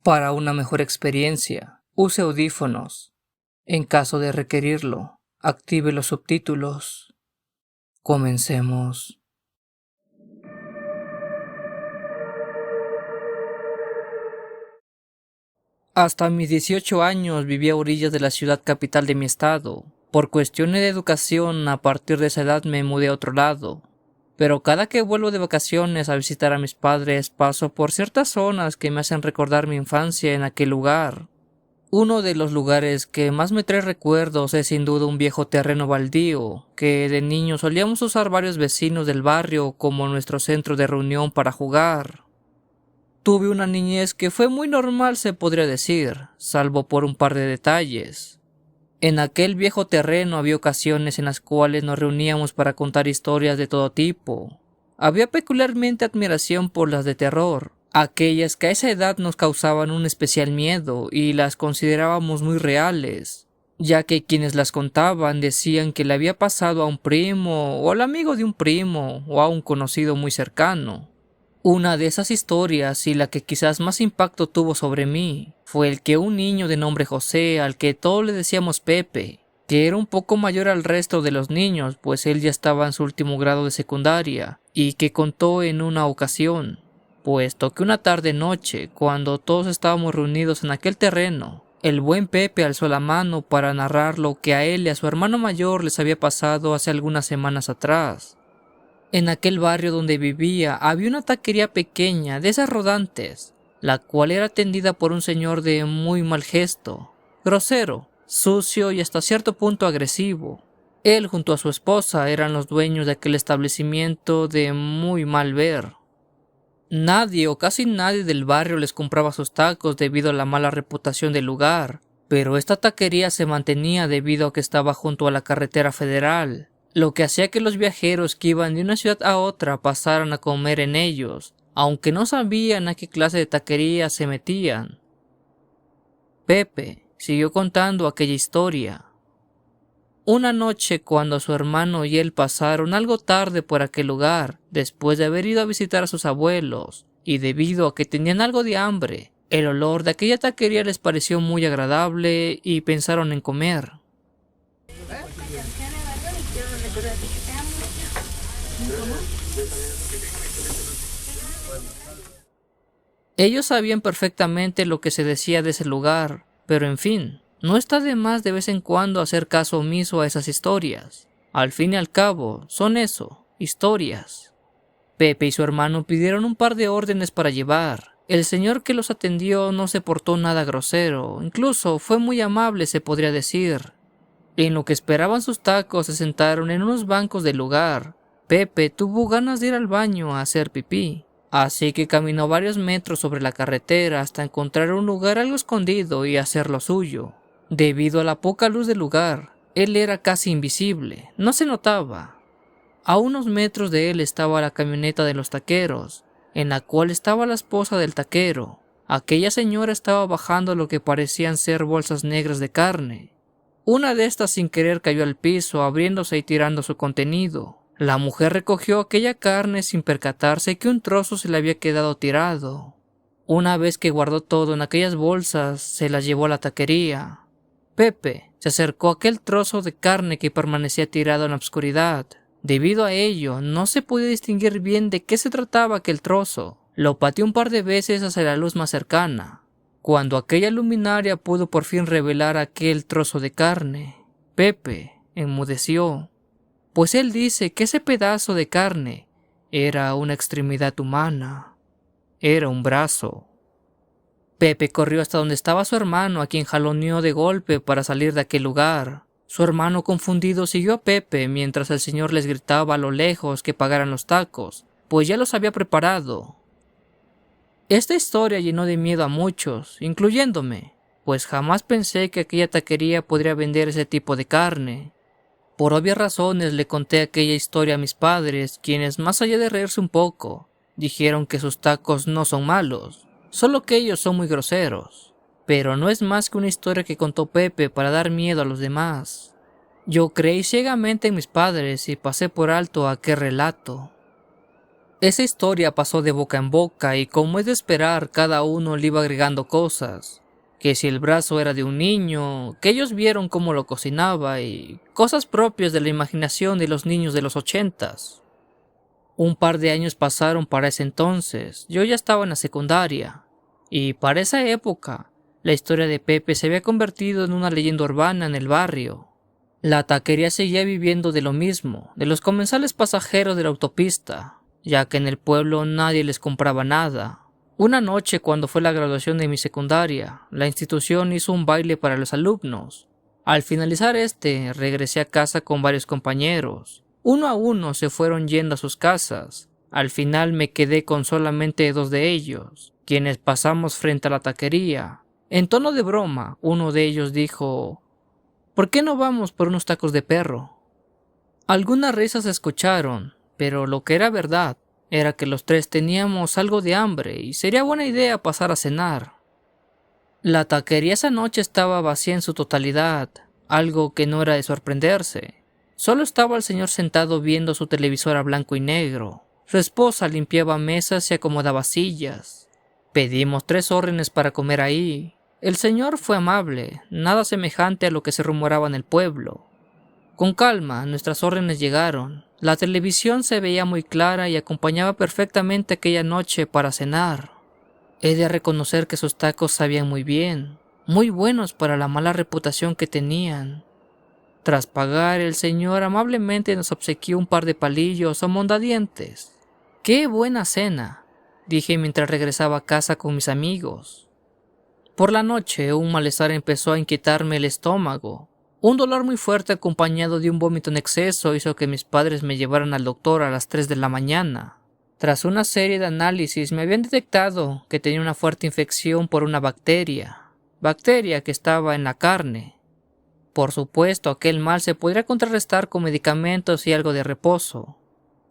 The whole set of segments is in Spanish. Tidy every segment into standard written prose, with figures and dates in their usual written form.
Para una mejor experiencia, use audífonos. En caso de requerirlo, active los subtítulos. Comencemos. Hasta mis 18 años viví a orillas de la ciudad capital de mi estado. Por cuestiones de educación, a partir de esa edad me mudé a otro lado. Pero cada que vuelvo de vacaciones a visitar a mis padres, paso por ciertas zonas que me hacen recordar mi infancia en aquel lugar. Uno de los lugares que más me trae recuerdos es sin duda un viejo terreno baldío, que de niño solíamos usar varios vecinos del barrio como nuestro centro de reunión para jugar. Tuve una niñez que fue muy normal, se podría decir, salvo por un par de detalles. En aquel viejo terreno había ocasiones en las cuales nos reuníamos para contar historias de todo tipo. Había peculiarmente admiración por las de terror, aquellas que a esa edad nos causaban un especial miedo y las considerábamos muy reales, ya que quienes las contaban decían que le había pasado a un primo o al amigo de un primo o a un conocido muy cercano. Una de esas historias, y la que quizás más impacto tuvo sobre mí, fue el que un niño de nombre José, al que todos le decíamos Pepe, que era un poco mayor al resto de los niños, pues él ya estaba en su último grado de secundaria, y que contó en una ocasión, puesto que una tarde-noche, cuando todos estábamos reunidos en aquel terreno, el buen Pepe alzó la mano para narrar lo que a él y a su hermano mayor les había pasado hace algunas semanas atrás. En aquel barrio donde vivía había una taquería pequeña de esas rodantes, la cual era atendida por un señor de muy mal gesto, grosero, sucio y hasta cierto punto agresivo. Él junto a su esposa eran los dueños de aquel establecimiento de muy mal ver. Nadie o casi nadie del barrio les compraba sus tacos debido a la mala reputación del lugar, pero esta taquería se mantenía debido a que estaba junto a la carretera federal, lo que hacía que los viajeros que iban de una ciudad a otra pasaran a comer en ellos, aunque no sabían a qué clase de taquería se metían. Pepe siguió contando aquella historia. Una noche, cuando su hermano y él pasaron algo tarde por aquel lugar, después de haber ido a visitar a sus abuelos, y debido a que tenían algo de hambre, el olor de aquella taquería les pareció muy agradable y pensaron en comer. Ellos sabían perfectamente lo que se decía de ese lugar, pero en fin, no está de más de vez en cuando hacer caso omiso a esas historias. Al fin y al cabo, son eso, historias. Pepe y su hermano pidieron un par de órdenes para llevar. El señor que los atendió no se portó nada grosero, incluso fue muy amable, se podría decir. En lo que esperaban sus tacos se sentaron en unos bancos del lugar. Pepe tuvo ganas de ir al baño a hacer pipí, así que caminó varios metros sobre la carretera hasta encontrar un lugar algo escondido y hacer lo suyo. Debido a la poca luz del lugar, él era casi invisible, no se notaba. A unos metros de él estaba la camioneta de los taqueros, en la cual estaba la esposa del taquero. Aquella señora estaba bajando lo que parecían ser bolsas negras de carne. Una de estas sin querer cayó al piso, abriéndose y tirando su contenido. La mujer recogió aquella carne sin percatarse que un trozo se le había quedado tirado. Una vez que guardó todo en aquellas bolsas, se las llevó a la taquería. Pepe se acercó a aquel trozo de carne que permanecía tirado en la oscuridad. Debido a ello, no se podía distinguir bien de qué se trataba aquel trozo. Lo pateó un par de veces hacia la luz más cercana. Cuando aquella luminaria pudo por fin revelar aquel trozo de carne, Pepe enmudeció, pues él dice que ese pedazo de carne era una extremidad humana, era un brazo. Pepe corrió hasta donde estaba su hermano, a quien jaloneó de golpe para salir de aquel lugar. Su hermano confundido siguió a Pepe mientras el señor les gritaba a lo lejos que pagaran los tacos, pues ya los había preparado. Esta historia llenó de miedo a muchos, incluyéndome, pues jamás pensé que aquella taquería podría vender ese tipo de carne. Por obvias razones le conté aquella historia a mis padres, quienes, más allá de reírse un poco, dijeron que sus tacos no son malos, solo que ellos son muy groseros. Pero no es más que una historia que contó Pepe para dar miedo a los demás. Yo creí ciegamente en mis padres y pasé por alto aquel relato. Esa historia pasó de boca en boca y como es de esperar, cada uno le iba agregando cosas. Que si el brazo era de un niño, que ellos vieron cómo lo cocinaba y cosas propias de la imaginación de los niños de los 80s. Un par de años pasaron para ese entonces, yo ya estaba en la secundaria, y para esa época, la historia de Pepe se había convertido en una leyenda urbana en el barrio. La taquería seguía viviendo de lo mismo, de los comensales pasajeros de la autopista, ya que en el pueblo nadie les compraba nada. Una noche, cuando fue la graduación de mi secundaria, la institución hizo un baile para los alumnos. Al finalizar regresé a casa con varios compañeros. Uno a uno se fueron yendo a sus casas. Al final me quedé con solamente 2 de ellos, quienes pasamos frente a la taquería. En tono de broma, uno de ellos dijo: ¿por qué no vamos por unos tacos de perro? Algunas risas se escucharon, pero lo que era verdad era que los 3 teníamos algo de hambre y sería buena idea pasar a cenar. La taquería esa noche estaba vacía en su totalidad, algo que no era de sorprenderse. Solo estaba el señor sentado viendo su televisor a blanco y negro. Su esposa limpiaba mesas y acomodaba sillas. Pedimos 3 órdenes para comer ahí. El señor fue amable, nada semejante a lo que se rumoraba en el pueblo. Con calma, nuestras órdenes llegaron. La televisión se veía muy clara y acompañaba perfectamente aquella noche para cenar. He de reconocer que sus tacos sabían muy bien, muy buenos para la mala reputación que tenían. Tras pagar, el señor amablemente nos obsequió un par de palillos o mondadientes. ¡Qué buena cena!, dije mientras regresaba a casa con mis amigos. Por la noche, un malestar empezó a inquietarme el estómago. Un dolor muy fuerte acompañado de un vómito en exceso hizo que mis padres me llevaran al doctor a las 3 de la mañana. Tras una serie de análisis me habían detectado que tenía una fuerte infección por una bacteria que estaba en la carne. Por supuesto, aquel mal se podría contrarrestar con medicamentos y algo de reposo.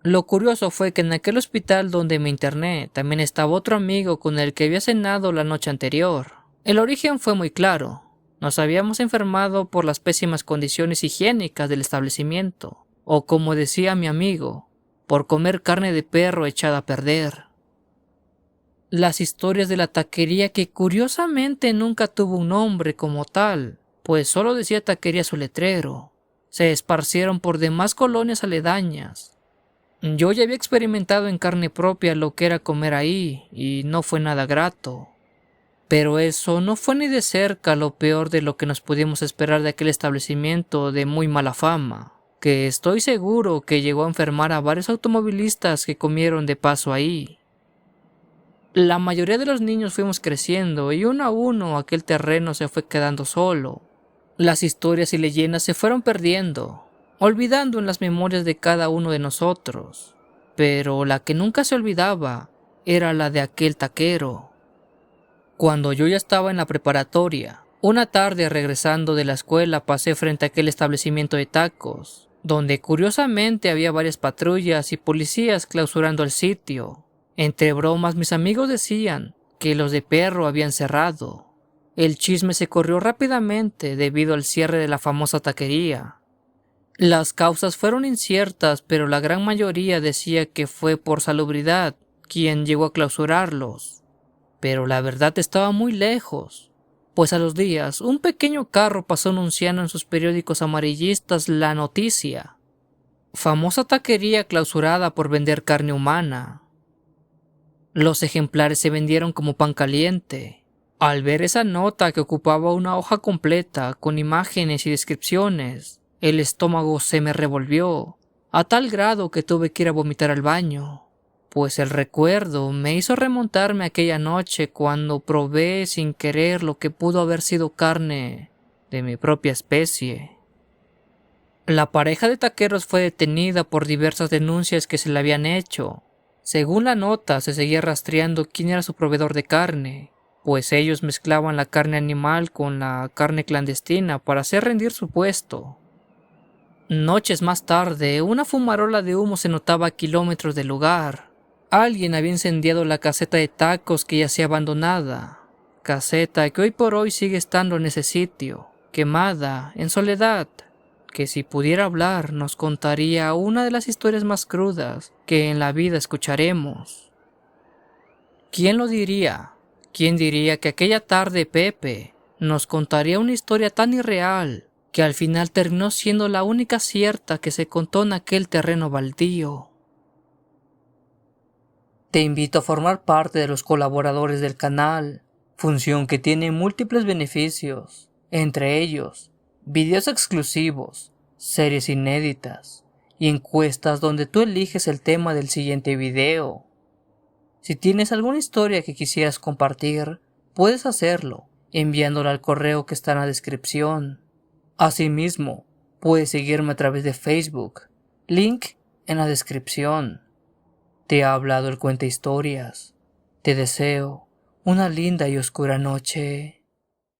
Lo curioso fue que en aquel hospital donde me interné también estaba otro amigo con el que había cenado la noche anterior. El origen fue muy claro. Nos habíamos enfermado por las pésimas condiciones higiénicas del establecimiento, o como decía mi amigo, por comer carne de perro echada a perder. Las historias de la taquería, que curiosamente nunca tuvo un nombre como tal, pues solo decía taquería su letrero, se esparcieron por demás colonias aledañas. Yo ya había experimentado en carne propia lo que era comer ahí, y no fue nada grato. Pero eso no fue ni de cerca lo peor de lo que nos pudimos esperar de aquel establecimiento de muy mala fama, que estoy seguro que llegó a enfermar a varios automovilistas que comieron de paso ahí. La mayoría de los niños fuimos creciendo y uno a uno aquel terreno se fue quedando solo. Las historias y leyendas se fueron perdiendo, olvidando en las memorias de cada uno de nosotros, pero la que nunca se olvidaba era la de aquel taquero. Cuando yo ya estaba en la preparatoria, una tarde regresando de la escuela pasé frente a aquel establecimiento de tacos, donde curiosamente había varias patrullas y policías clausurando el sitio. Entre bromas mis amigos decían que los de perro habían cerrado. El chisme se corrió rápidamente debido al cierre de la famosa taquería. Las causas fueron inciertas, pero la gran mayoría decía que fue por salubridad quien llegó a clausurarlos. Pero la verdad estaba muy lejos, pues a los días un pequeño carro pasó anunciando en sus periódicos amarillistas la noticia: famosa taquería clausurada por vender carne humana. Los ejemplares se vendieron como pan caliente. Al ver esa nota, que ocupaba una hoja completa con imágenes y descripciones, el estómago se me revolvió, a tal grado que tuve que ir a vomitar al baño. Pues el recuerdo me hizo remontarme a aquella noche cuando probé sin querer lo que pudo haber sido carne de mi propia especie. La pareja de taqueros fue detenida por diversas denuncias que se le habían hecho. Según la nota, se seguía rastreando quién era su proveedor de carne, pues ellos mezclaban la carne animal con la carne clandestina para hacer rendir su puesto. Noches más tarde, una fumarola de humo se notaba a kilómetros del lugar. Alguien había incendiado la caseta de tacos que yacía abandonada, caseta que hoy por hoy sigue estando en ese sitio, quemada, en soledad, que si pudiera hablar nos contaría una de las historias más crudas que en la vida escucharemos. ¿Quién lo diría? ¿Quién diría que aquella tarde Pepe nos contaría una historia tan irreal que al final terminó siendo la única cierta que se contó en aquel terreno baldío? Te invito a formar parte de los colaboradores del canal, función que tiene múltiples beneficios, entre ellos videos exclusivos, series inéditas y encuestas donde tú eliges el tema del siguiente video. Si tienes alguna historia que quisieras compartir, puedes hacerlo enviándola al correo que está en la descripción. Asimismo, puedes seguirme a través de Facebook, link en la descripción. Te ha hablado el Cuenta Historias. Te deseo una linda y oscura noche.